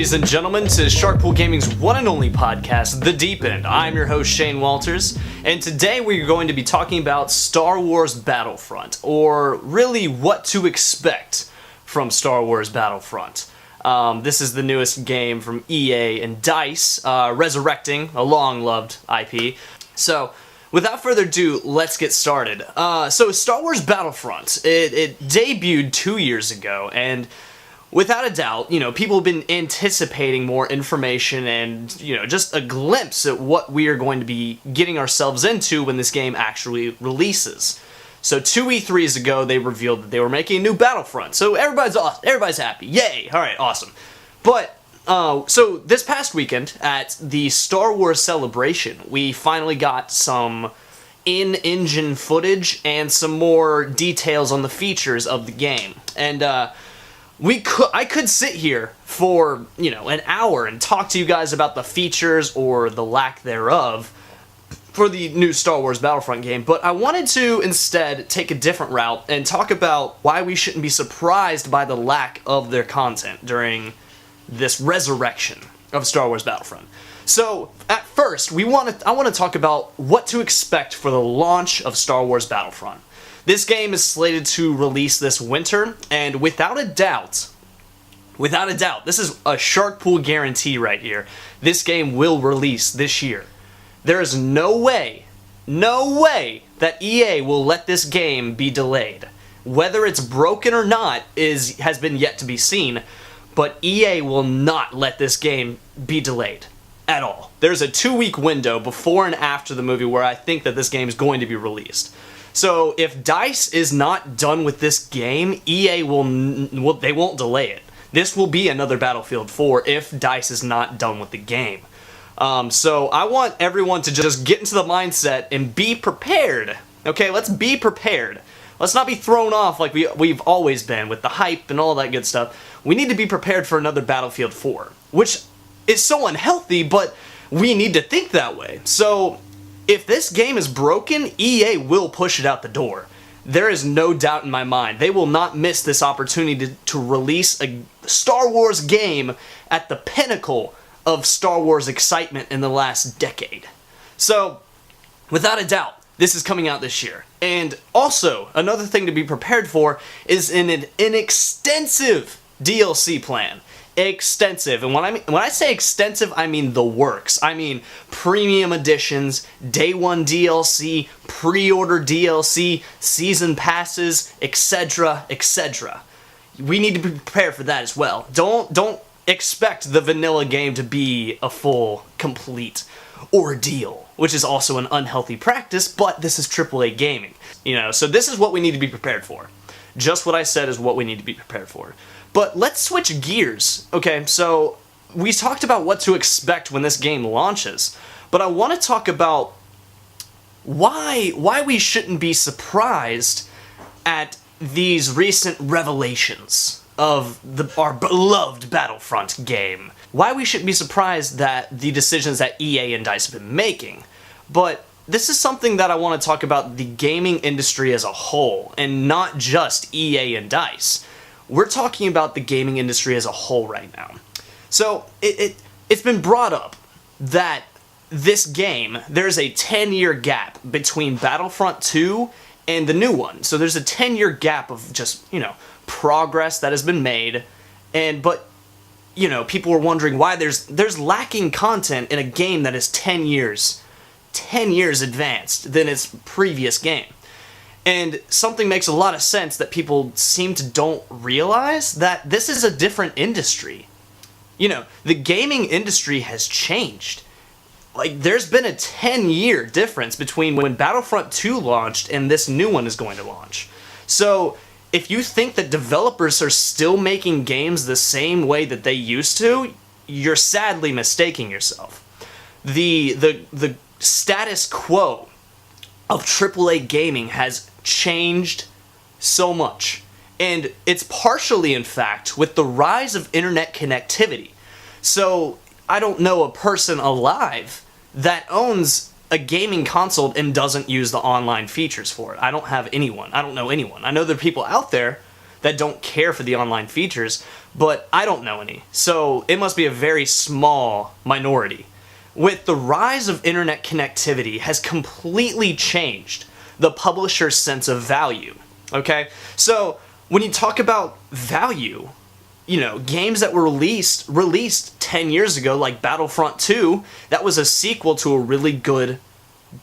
ladies and gentlemen, to Sharkpool Gaming's one and only podcast, The Deep End. I'm your host, Shane Walters, and today we're going to be talking about Star Wars Battlefront, or really what to expect from Star Wars Battlefront. This is the newest game from EA and DICE, resurrecting a long-loved IP. So, without further ado, let's get started. So Star Wars Battlefront, it debuted 2 years ago, and without a doubt, people have been anticipating more information and, just a glimpse at what we are going to be getting ourselves into when this game actually releases. So 2 E3s ago, they revealed that they were making a new Battlefront, so everybody's happy. Yay! Alright, awesome. But so this past weekend at the Star Wars Celebration, we finally got some in-engine footage and some more details on the features of the game. And I could sit here for, an hour and talk to you guys about the features or the lack thereof for the new Star Wars Battlefront game, but I wanted to instead take a different route and talk about why we shouldn't be surprised by the lack of their content during this resurrection of Star Wars Battlefront. So, at first, I want to talk about what to expect for the launch of Star Wars Battlefront. This game is slated to release this winter, and without a doubt, this is a Sharkpool guarantee right here, this game will release this year. There is no way that EA will let this game be delayed. Whether it's broken or not has been yet to be seen, but EA will not let this game be delayed at all. There's a 2-week window before and after the movie where I think that this game is going to be released. So if DICE is not done with this game, EA they won't delay it. This will be another Battlefield 4 if DICE is not done with the game. So I want everyone to just get into the mindset and be prepared. Okay, let's be prepared. Let's not be thrown off like we've always been with the hype and all that good stuff. We need to be prepared for another Battlefield 4, which is so unhealthy, but we need to think that way. So if this game is broken, EA will push it out the door. There is no doubt in my mind. They will not miss this opportunity to release a Star Wars game at the pinnacle of Star Wars excitement in the last decade. So, without a doubt, this is coming out this year. And also, another thing to be prepared for is an extensive DLC plan. Extensive. And when I say extensive, I mean the works. I mean premium editions, day one DLC, pre-order DLC, season passes, etc., etc. We need to be prepared for that as well. Don't expect the vanilla game to be a full, complete ordeal, which is also an unhealthy practice, but this is AAA gaming. So this is what we need to be prepared for. Just what I said is what we need to be prepared for. But let's switch gears. Okay, so we talked about what to expect when this game launches, but I want to talk about why we shouldn't be surprised at these recent revelations of our beloved Battlefront game. Why we shouldn't be surprised that the decisions that EA and DICE have been making. But this is something that I want to talk about the gaming industry as a whole, and not just EA and DICE. We're talking about the gaming industry as a whole right now. So, it's been brought up that this game, there's a 10-year gap between Battlefront 2 and the new one. So there's a 10-year gap of just, progress that has been made, but people were wondering why there's lacking content in a game that is 10 years advanced than its previous game. And something makes a lot of sense that people seem to don't realize, that this is a different industry. The gaming industry has changed. Like, there's been a 10-year difference between when Battlefront 2 launched and this new one is going to launch. So if you think that developers are still making games the same way that they used to, you're sadly mistaking yourself. The status quo of AAA gaming has changed so much. And it's partially, in fact, with the rise of internet connectivity. So I don't know a person alive that owns a gaming console and doesn't use the online features for it. I don't know anyone. I know there are people out there, that don't care for the online features, but I don't know any. So it must be a very small minority. With the rise of internet connectivity has completely changed the publisher's sense of value. Okay? So when you talk about value, you know, games that were released 10 years ago, like Battlefront 2, that was a sequel to a really good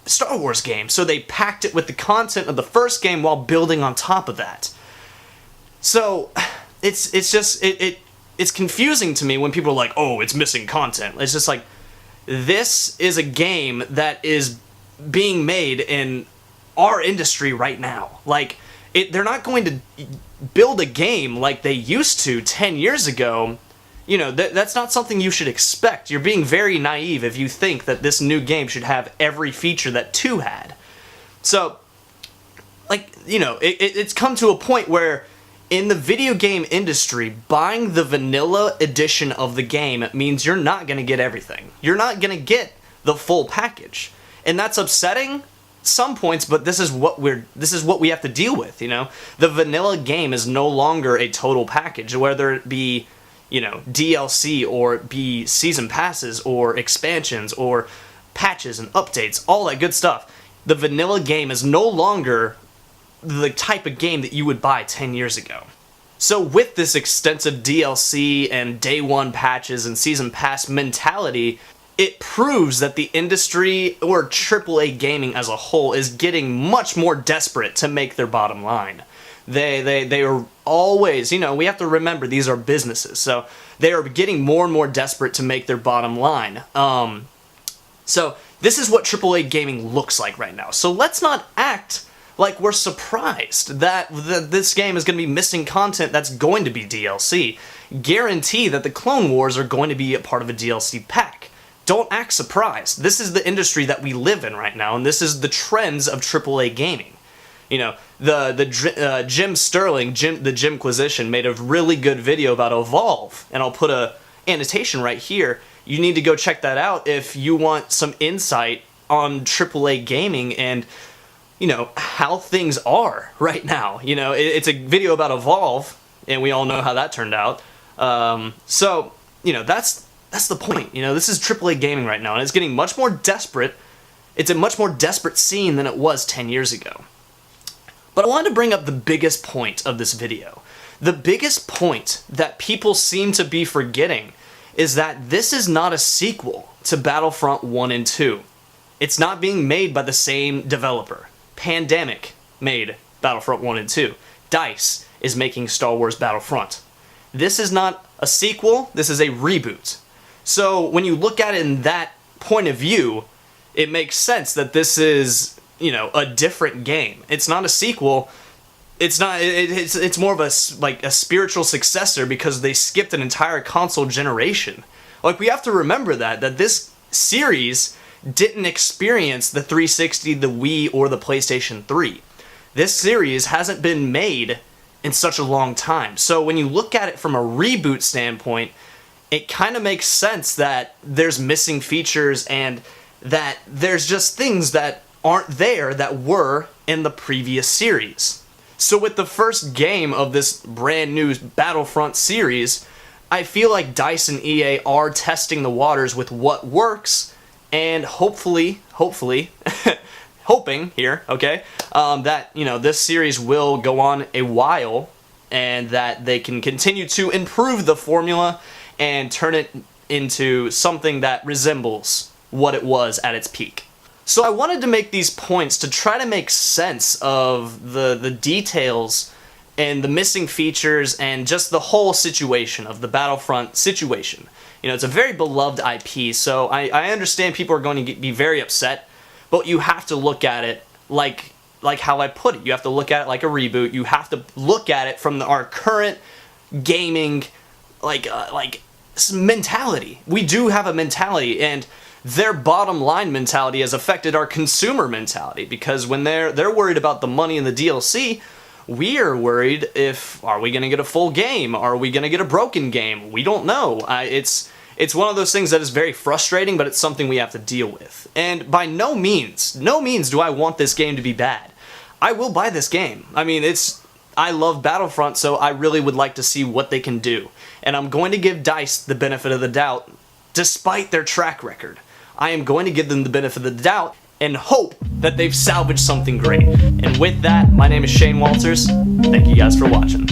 Star Wars game. So they packed it with the content of the first game while building on top of that. So it's confusing to me when people are like, oh, it's missing content. It's just like, this is a game that is being made in our industry right now. Like, they're not going to build a game like they used to 10 years ago. You know, that's not something you should expect. You're being very naive if you think that this new game should have every feature that 2 had. So, like, you know, it's come to a point where in the video game industry, buying the vanilla edition of the game means you're not going to get everything. You're not going to get the full package. And that's upsetting some points, but this is what we have to deal with, you know? The vanilla game is no longer a total package, whether it be, you know, DLC or be season passes or expansions or patches and updates, all that good stuff. The vanilla game is no longer the type of game that you would buy 10 years ago. So with this extensive DLC and day one patches and season pass mentality, it proves that the industry, or AAA gaming as a whole, is getting much more desperate to make their bottom line. They are always, you know, we have to remember these are businesses, so they are getting more and more desperate to make their bottom line. So this is what AAA gaming looks like right now. So let's not act like we're surprised that this game is going to be missing content that's going to be DLC. Guarantee that the Clone Wars are going to be a part of a DLC pack. Don't act surprised. This is the industry that we live in right now, and this is the trends of AAA gaming. You know, Jim Sterling, the Jimquisition, made a really good video about Evolve, and I'll put a annotation right here. You need to go check that out if you want some insight on AAA gaming and, you know, how things are right now. You know, it's a video about Evolve, and we all know how that turned out. So, you know, that's the point. You know, this is AAA gaming right now, and it's getting much more desperate. It's a much more desperate scene than it was 10 years ago. But I wanted to bring up the biggest point of this video. The biggest point that people seem to be forgetting is that this is not a sequel to Battlefront 1 and 2. It's not being made by the same developer. Pandemic made Battlefront 1 and 2. DICE is making Star Wars Battlefront. This is not a sequel, this is a reboot. So when you look at it in that point of view, it makes sense that this is, you know, a different game. It's not a sequel. It's more of a spiritual successor because they skipped an entire console generation. Like, we have to remember that this series didn't experience the 360, the Wii, or the PlayStation 3. This series hasn't been made in such a long time. So when you look at it from a reboot standpoint, it kind of makes sense that there's missing features and that there's just things that aren't there that were in the previous series. So with the first game of this brand new Battlefront series, I feel like DICE and EA are testing the waters with what works, and hopefully, hoping here, okay, that, you know, this series will go on a while and that they can continue to improve the formula and turn it into something that resembles what it was at its peak. So I wanted to make these points to try to make sense of the details and the missing features and just the whole situation of the Battlefront situation. You know, it's a very beloved IP, so I understand people are going to be very upset, but you have to look at it like how I put it. You have to look at it like a reboot. You have to look at it from our current gaming mentality. We do have a mentality, and their bottom line mentality has affected our consumer mentality, because when they're worried about the money in the DLC, we are worried are we going to get a full game? Are we going to get a broken game? We don't know. It's one of those things that is very frustrating, but it's something we have to deal with. And by no means do I want this game to be bad. I will buy this game. I mean, it's I love Battlefront, so I really would like to see what they can do. And I'm going to give DICE the benefit of the doubt, despite their track record. I am going to give them the benefit of the doubt and hope that they've salvaged something great. And with that, my name is Shane Walters. Thank you guys for watching.